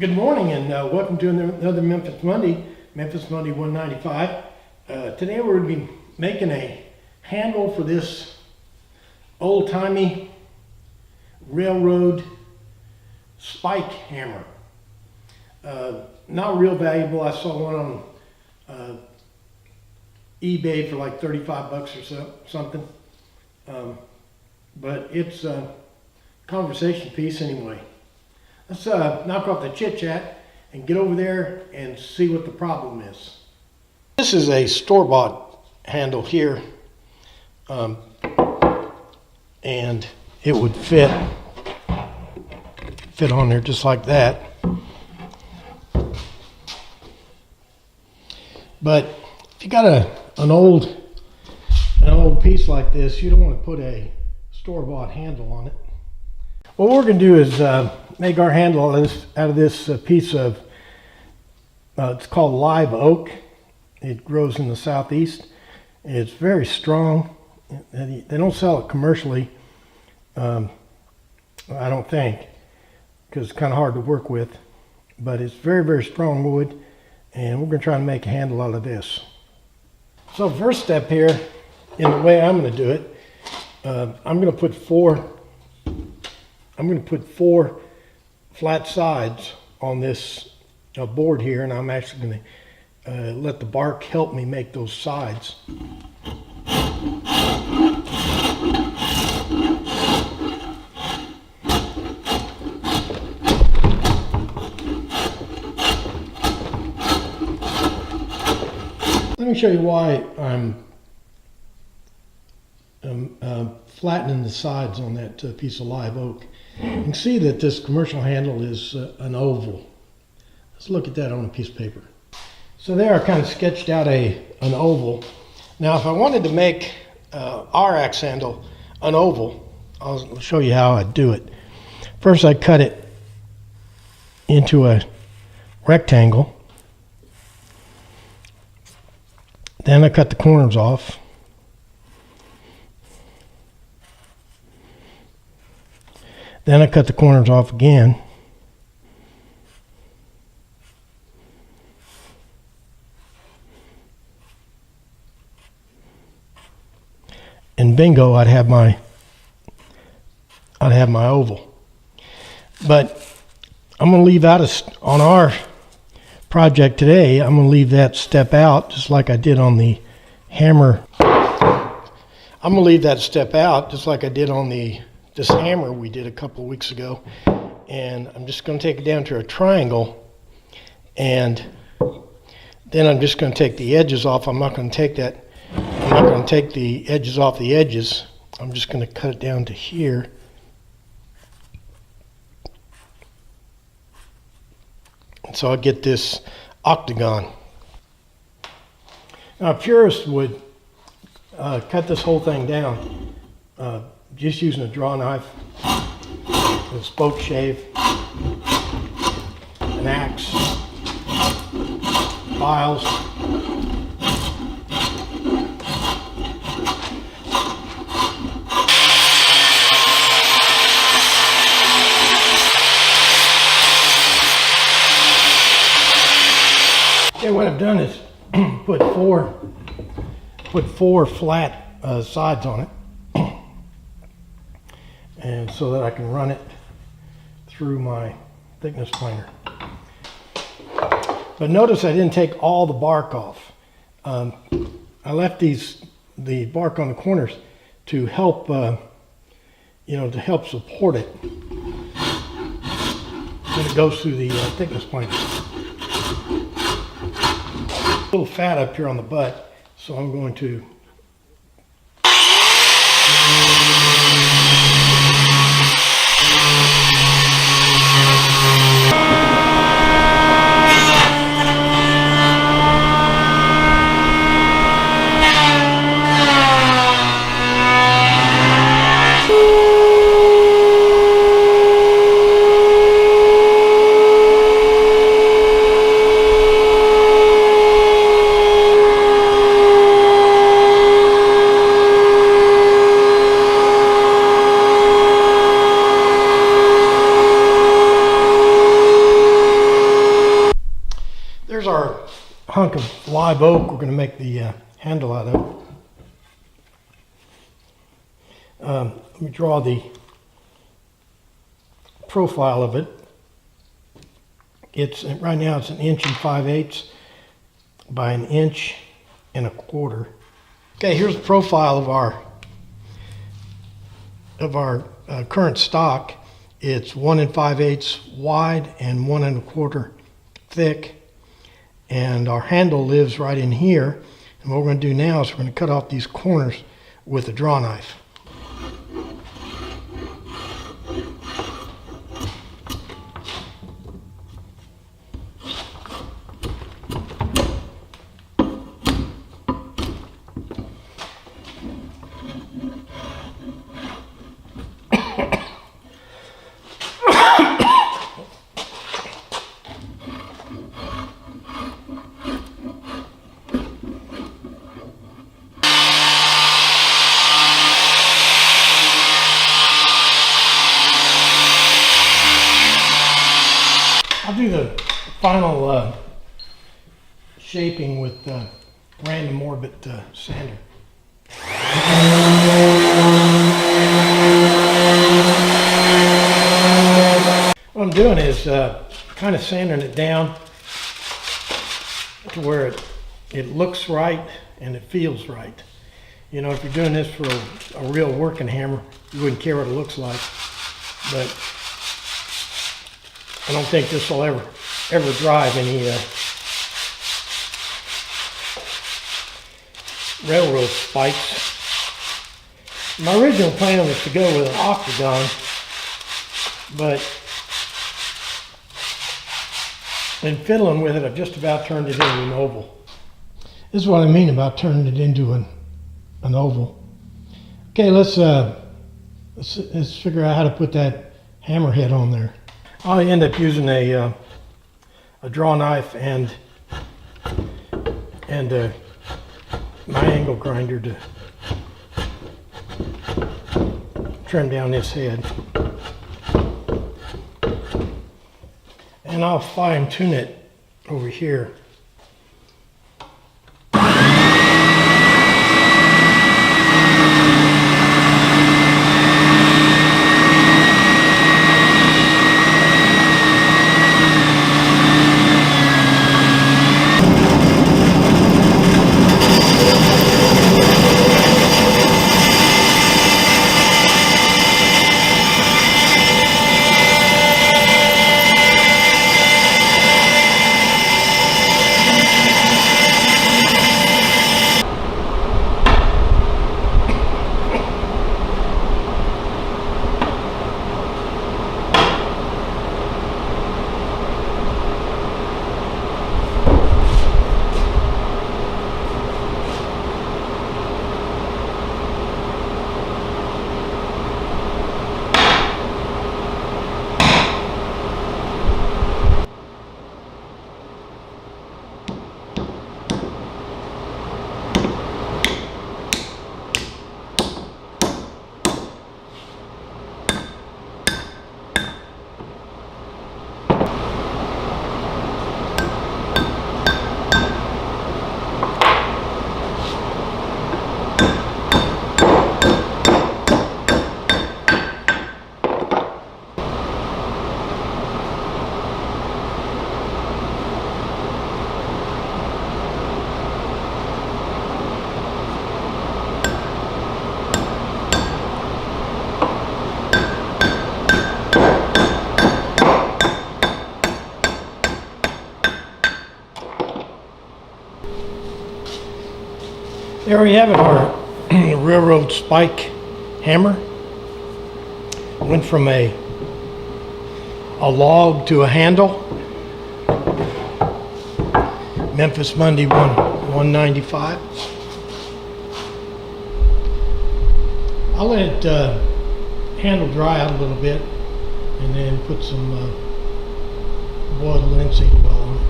Good morning and welcome to another Memphis Monday 195. Today we're going to be making a handle for this old-timey railroad spike hammer. Not real valuable. I saw one on eBay for like 35 bucks or something. But it's a conversation piece anyway. Let's knock off the chit chat and get over there and see what the problem is. This is a store-bought handle here, and it would fit on there just like that. But if you got an old piece like this, you don't want to put a store-bought handle on it. What we're going to do is make our handle out of this piece of, it's called live oak. It grows in the southeast. It's very strong. They don't sell it commercially, I don't think, because it's kind of hard to work with. But it's very, very strong wood, and we're going to try to make a handle out of this. So first step here, in the way I'm going to do it, I'm going to put four flat sides on this board here, and I'm actually going to let the bark help me make those sides. Let me show you why I'm flattening the sides on that piece of live oak. You can see that this commercial handle is an oval. Let's look at that on a piece of paper. So there I kind of sketched out an oval. Now if I wanted to make our axe handle an oval, I'll show you how I'd do it. First I cut it into a rectangle. Then I cut the corners off. Then I cut the corners off again. And bingo, I'd have my oval. But I'm going to leave out on our project today, I'm going to leave that step out just like I did on the hammer. I'm going to leave that step out just like I did on this hammer we did a couple of weeks ago, and I'm just going to take it down to a triangle, and then I'm just going to take the edges off. I'm not going to take the edges off the edges. I'm just going to cut it down to here. And so I get this octagon. Now a purist would cut this whole thing down just using a draw knife, a spoke shave, an axe, files. Okay, what I've done is put four flat sides on it. And so that I can run it through my thickness planer. But notice I didn't take all the bark off. I left the bark on the corners to help, to help support it when it goes through the thickness planer. A little fat up here on the butt, so I'm going to Here's our hunk of live oak we're going to make the handle out of. Let me draw the profile of it. Right now it's 1 5/8 by 1 1/4 inches. Okay, here's the profile of our current stock. It's 1 5/8 wide and 1 1/4 thick, and our handle lives right in here. And what we're going to do now is we're going to cut off these corners with a draw knife. I'll do the final shaping with random orbit sander. What I'm doing is kind of sanding it down to where it looks right and it feels right. You know, if you're doing this for a real working hammer, you wouldn't care what it looks like. But I don't think this will ever drive any railroad spikes. My original plan was to go with an octagon, but in fiddling with it, I've just about turned it into an oval. This is what I mean about turning it into an oval. Okay, let's figure out how to put that hammerhead on there. I'll end up using a draw knife and my angle grinder to trim down this head. And I'll fine tune it over here. There we have it, our railroad spike hammer. Went from a log to a handle. Memphis Monday 195. I'll let it handle dry out a little bit and then put some boiled linseed oil on it.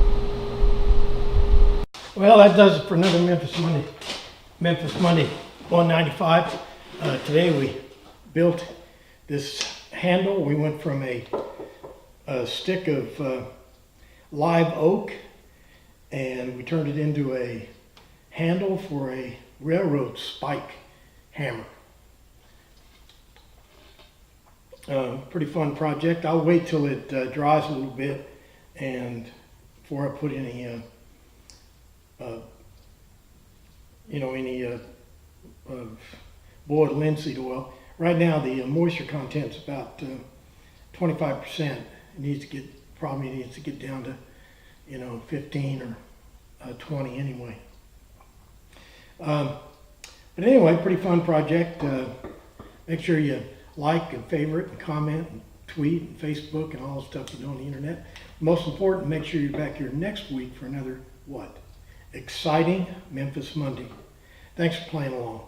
Well, that does it for another Memphis Monday 195. Today we built this handle. We went from a stick of live oak and we turned it into a handle for a railroad spike hammer. Pretty fun project. I'll wait till it dries a little bit and before I put any boiled linseed oil. Right now the moisture content's about 25%. It needs to get down to 15 or 20 anyway. But anyway, pretty fun project. Make sure you like and favorite and comment and tweet and Facebook and all the stuff you do on the internet. Most important, make sure you're back here next week for another exciting Memphis Monday. Thanks for playing along.